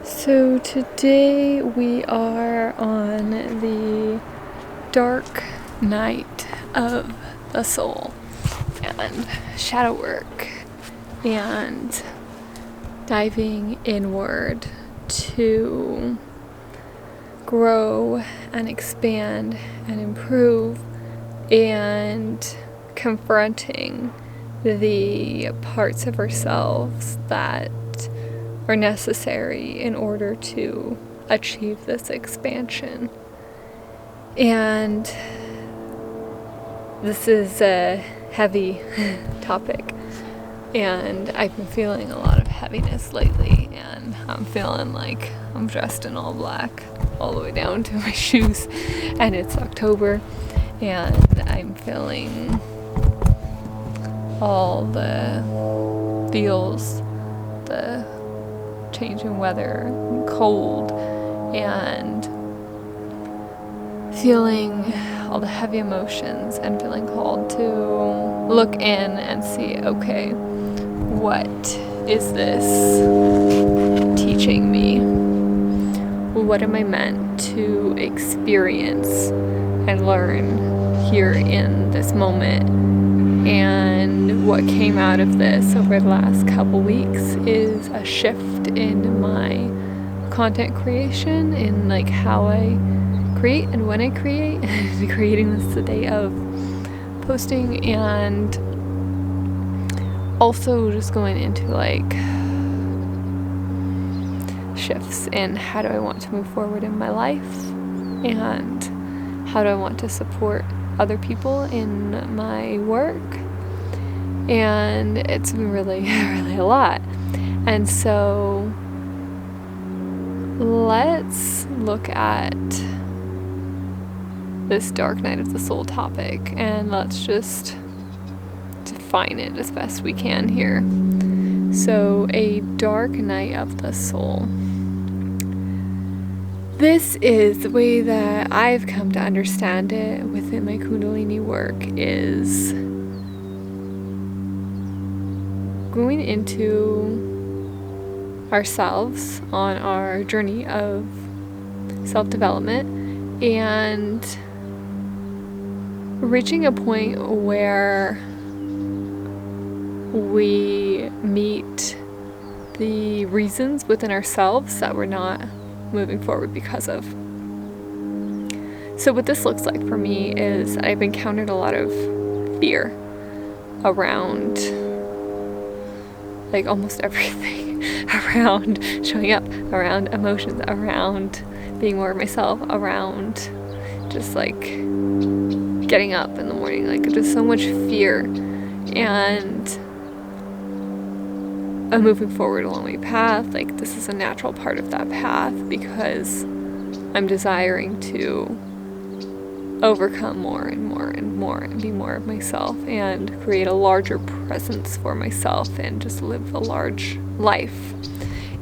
So today we are on the dark night of the soul and shadow work and diving inward to grow and expand and improve and confronting the parts of ourselves that are necessary in order to achieve this expansion. And this is a heavy topic, and I've been feeling a lot of heaviness lately, and I'm feeling like I'm dressed in all black all the way down to my shoes, and it's October, and I'm feeling all the feels, the changing weather, and cold, and feeling all the heavy emotions, and feeling called to look in and see, okay, what is this teaching me? What am I meant to experience and learn here in this moment? And what came out of this over the last couple weeks is a shift in my content creation, in like how I create and when I create, creating this the day of posting, and also just going into like shifts in how do I want to move forward in my life, and how do I want to support other people in my work. And it's been really, really a lot. And so let's look at this dark night of the soul topic, and let's just define it as best we can here. So, a dark night of the soul. This is the way that I've come to understand it within my Kundalini work, is going into ourselves on our journey of self-development and reaching a point where we meet the reasons within ourselves that we're not moving forward because of. So what this looks like for me is I've encountered a lot of fear around like almost everything, around showing up, around emotions, around being more of myself, around just like getting up in the morning, like just so much fear. And I'm moving forward along my path, like this is a natural part of that path because I'm desiring to overcome more and more and more and be more of myself and create a larger presence for myself and just live a large life.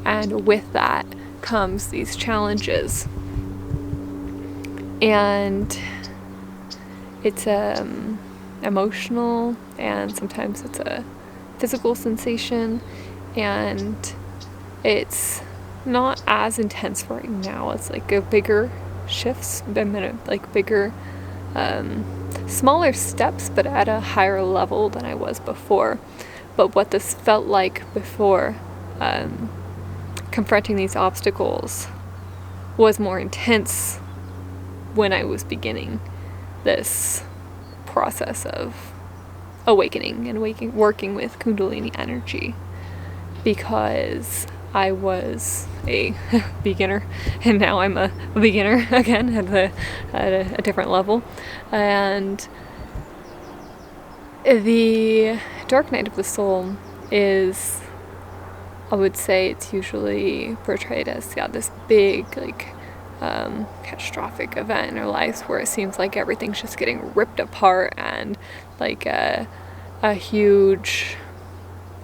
And with that comes these challenges. And it's emotional, and sometimes it's a physical sensation, and it's not as intense right now. It's like a bigger shifts, like bigger, smaller steps, but at a higher level than I was before. But what this felt like before, confronting these obstacles, was more intense when I was beginning this process of awakening and working with Kundalini energy, because I was a beginner, and now I'm a beginner again at a different level. And the dark night of the soul is, I would say, it's usually portrayed as this big like catastrophic event in our lives where it seems like everything's just getting ripped apart, and like a huge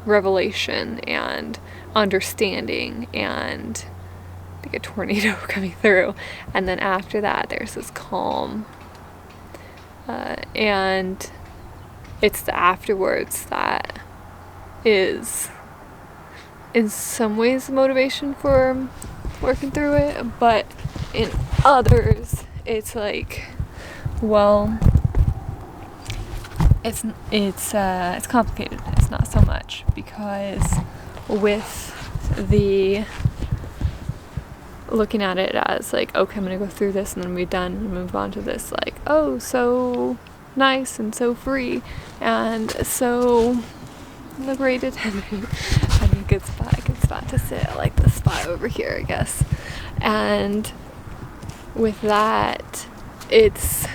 revelation and understanding, and like a tornado coming through. And then after that there's this calm, and it's the afterwards that is in some ways motivation for working through it, but in others it's like, well, it's complicated. It's not so much, because with the looking at it as like, okay, I'm gonna go through this and then be done and move on to this, like, oh, so nice and so free and so liberated. I think a good spot to sit. I like this spot over here, I guess. And with that, it's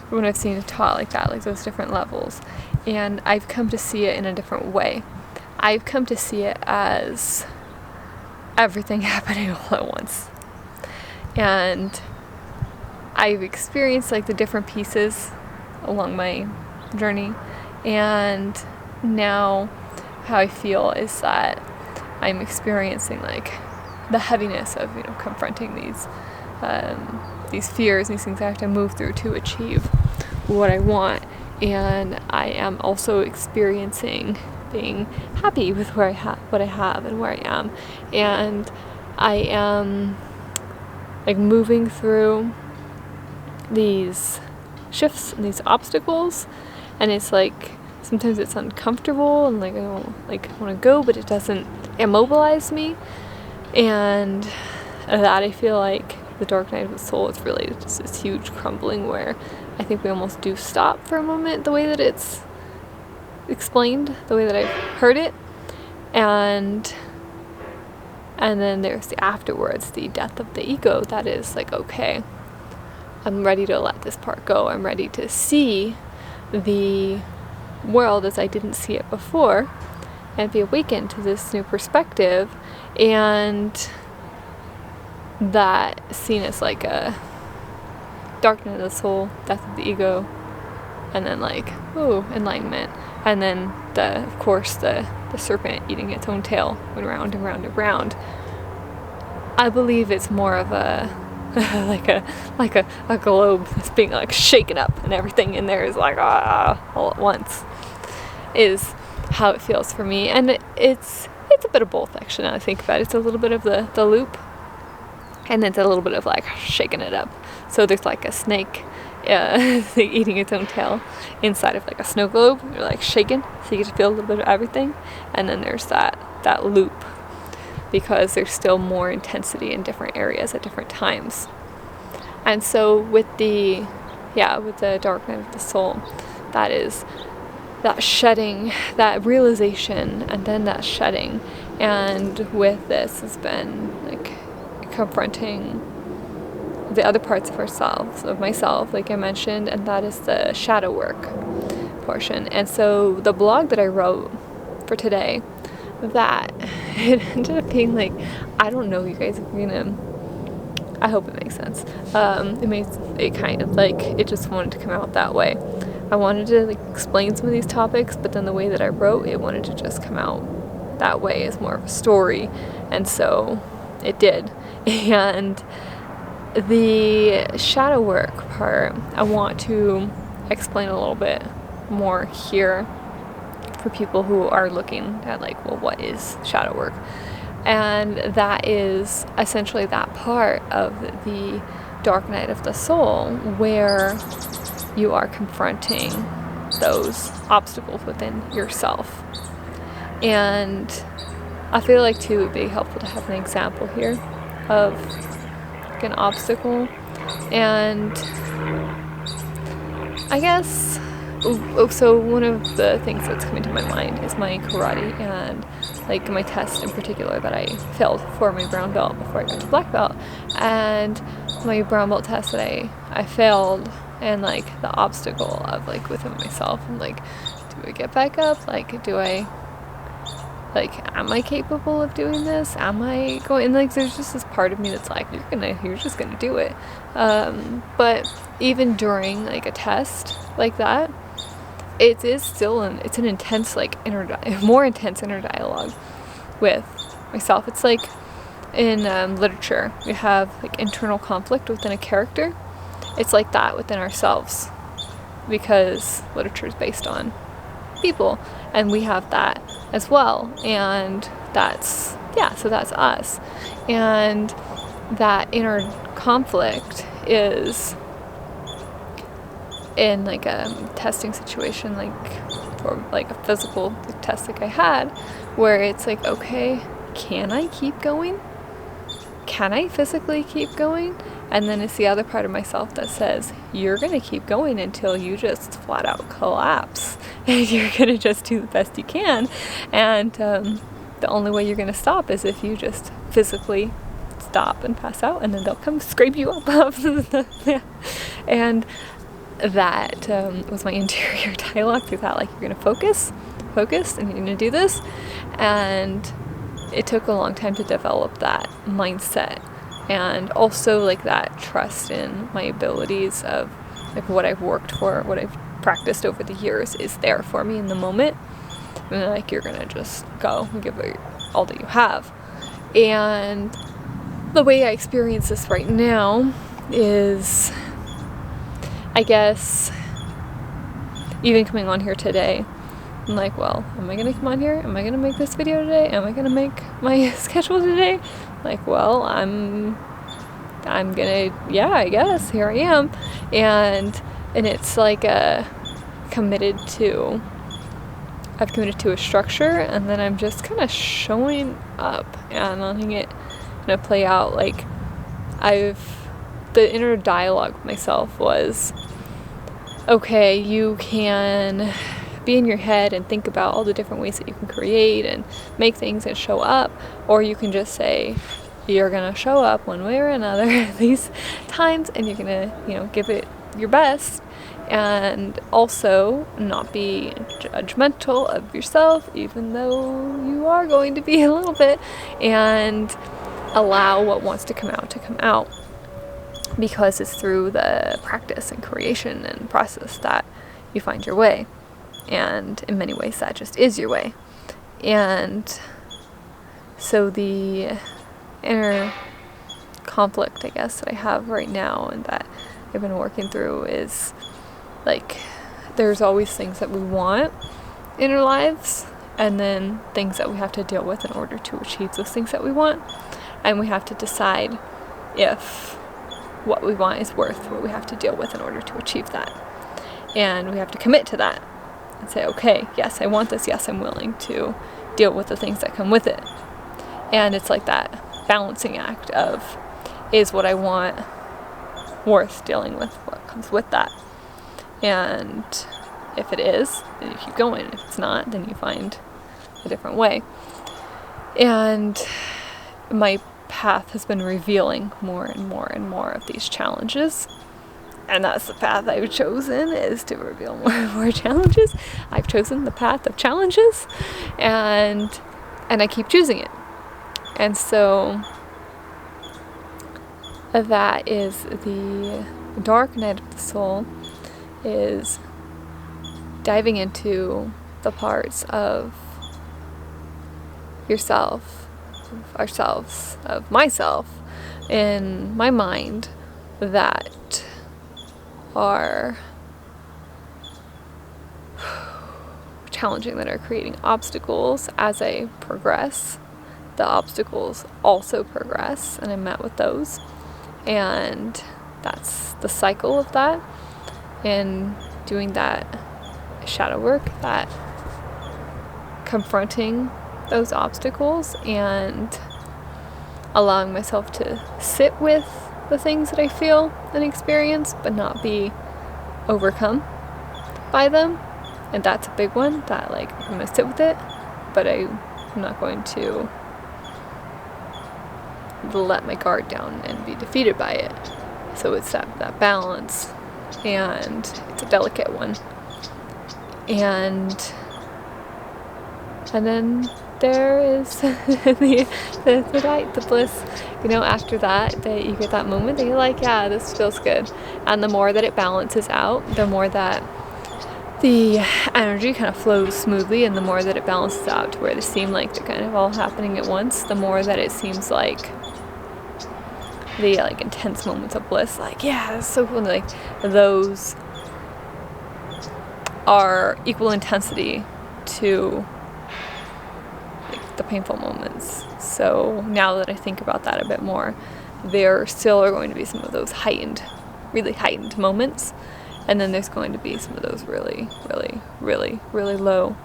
when I've seen it taught like that, like those different levels, and I've come to see it in a different way. I've come to see it as everything happening all at once. And I've experienced like the different pieces along my journey, and now how I feel is that I'm experiencing like the heaviness of, you know, confronting these fears, these things I have to move through to achieve what I want. And I am also experiencing being happy with what I have and where I am. And I am like moving through these shifts and these obstacles, and it's like sometimes it's uncomfortable and like I don't like want to go, but it doesn't immobilize me. And that I feel like the dark night of the soul is really just this huge crumbling where I think we almost do stop for a moment, the way that it's explained, the way that I've heard it. And then there's the afterwards, the death of the ego, that is like, okay, I'm ready to let this part go. I'm ready to see the world as I didn't see it before and be awakened to this new perspective. And that seen as like a dark night of the soul, death of the ego, and then like, ooh, enlightenment. And then of course the serpent eating its own tail, going round and round and round. I believe it's more of a like a globe that's being like shaken up, and everything in there is like all at once, is how it feels for me. And it's a bit of both, actually, now I think about it. It's a little bit of the loop, and then it's a little bit of like shaking it up. So there's like a snake eating its own tail inside of like a snow globe. You're like shaking, so you get to feel a little bit of everything. And then there's that loop, because there's still more intensity in different areas at different times. And so with the dark night of the soul, that is that shedding, that realization, and then that shedding. And with this has been like confronting the other parts of ourselves, of myself, like I mentioned, and that is the shadow work portion. And so the blog that I wrote for today, that it ended up being like, I don't know, you guys are gonna, I hope it makes sense. It makes it kind of like, it just wanted to come out that way. I wanted to like explain some of these topics, but then the way that I wrote it wanted to just come out that way as more of a story, and so it did. And the shadow work part, I want to explain a little bit more here for people who are looking at like, well, what is shadow work? And that is essentially that part of the dark night of the soul where you are confronting those obstacles within yourself. And I feel like too, it would be helpful to have an example here of like an obstacle. And I guess, so one of the things that's coming to my mind is my karate, and like my test in particular that I failed for my brown belt before I got to black belt. And my brown belt test that I failed, and like the obstacle of like within myself, and like, do I get back up? Like, am I capable of doing this? Am I going? And like, there's just this part of me that's like, you're just gonna do it. But even during like a test like that, it is still it's an intense, like more intense inner dialogue with myself. It's like in literature, we have like internal conflict within a character. It's like that within ourselves, because literature is based on people, and we have that as well. And that's, yeah, so that's us. And that inner conflict is in like a testing situation, like for like a physical test like I had, where it's like, okay, can I keep going? Can I physically keep going? And then it's the other part of myself that says, you're gonna keep going until you just flat out collapse. And you're gonna just do the best you can. And the only way you're gonna stop is if you just physically stop and pass out, and then they'll come scrape you up. And that was my interior dialogue through that, like, you're gonna focus, and you're gonna do this. And it took a long time to develop that mindset, and also like that trust in my abilities of like what I've worked for, what I've practiced over the years is there for me in the moment. And like, you're gonna just go and give it all that you have. And the way I experience this right now is, I guess, even coming on here today, I'm like, well, am I gonna come on here? Am I gonna make this video today? Am I gonna make my schedule today? Like, well, I'm gonna, yeah, I guess, here I am. And it's like I've committed to a structure, and then I'm just kind of showing up and letting it kind of play out. Like, the inner dialogue with myself was, okay, you can be in your head and think about all the different ways that you can create and make things and show up, or you can just say you're gonna show up one way or another these times, and you're gonna, give it your best, and also not be judgmental of yourself, even though you are going to be a little bit, and allow what wants to come out, because it's through the practice and creation and process that you find your way. And in many ways that just is your way. And so the inner conflict, I guess, that I have right now and that I've been working through is like, there's always things that we want in our lives, and then things that we have to deal with in order to achieve those things that we want. And we have to decide if what we want is worth what we have to deal with in order to achieve that. And we have to commit to that and say, okay, yes, I want this. Yes, I'm willing to deal with the things that come with it. And it's like that balancing act of, is what I want worth dealing with what comes with that? And if it is, then you keep going. If it's not, then you find a different way. And my path has been revealing more and more and more of these challenges. And that's the path I've chosen, is to reveal more and more challenges. I've chosen the path of challenges, and I keep choosing it. And so that is the dark night of the soul, is diving into the parts of yourself, of ourselves, of myself, in my mind, that are challenging, that are creating obstacles as I progress. The obstacles also progress, and I'm met with those, and that's the cycle of that. And doing that shadow work, that confronting those obstacles and allowing myself to sit with the things that I feel and experience, but not be overcome by them. And that's a big one, that like, I'm gonna sit with it, but I'm not going to let my guard down and be defeated by it. So it's that balance, and it's a delicate one. And then there is the light, the bliss, after that you get that moment that you're like, yeah, this feels good. And the more that it balances out, the more that the energy kind of flows smoothly, and the more that it balances out to where they seem like they're kind of all happening at once, the more that it seems like the intense moments of bliss, like, yeah, it's so cool. And, those are equal intensity to the painful moments. So now that I think about that a bit more, there still are going to be some of those really heightened moments, and then there's going to be some of those really low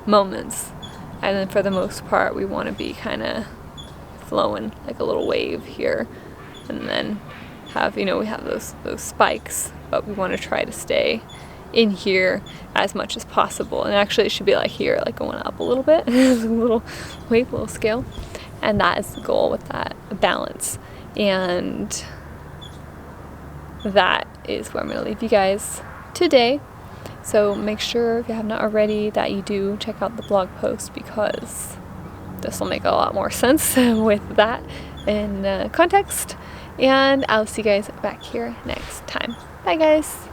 moments. And then for the most part, we want to be kind of flowing like a little wave here, and then have, we have those spikes, but we want to try to stay in here as much as possible. And actually it should be like here, like going up a little bit, a little wave, a little scale. And that is the goal with that balance. And that is where I'm going to leave you guys today. So make sure, if you have not already, that you do check out the blog post, because this will make a lot more sense with that in context. And I'll see you guys back here next time. Bye guys.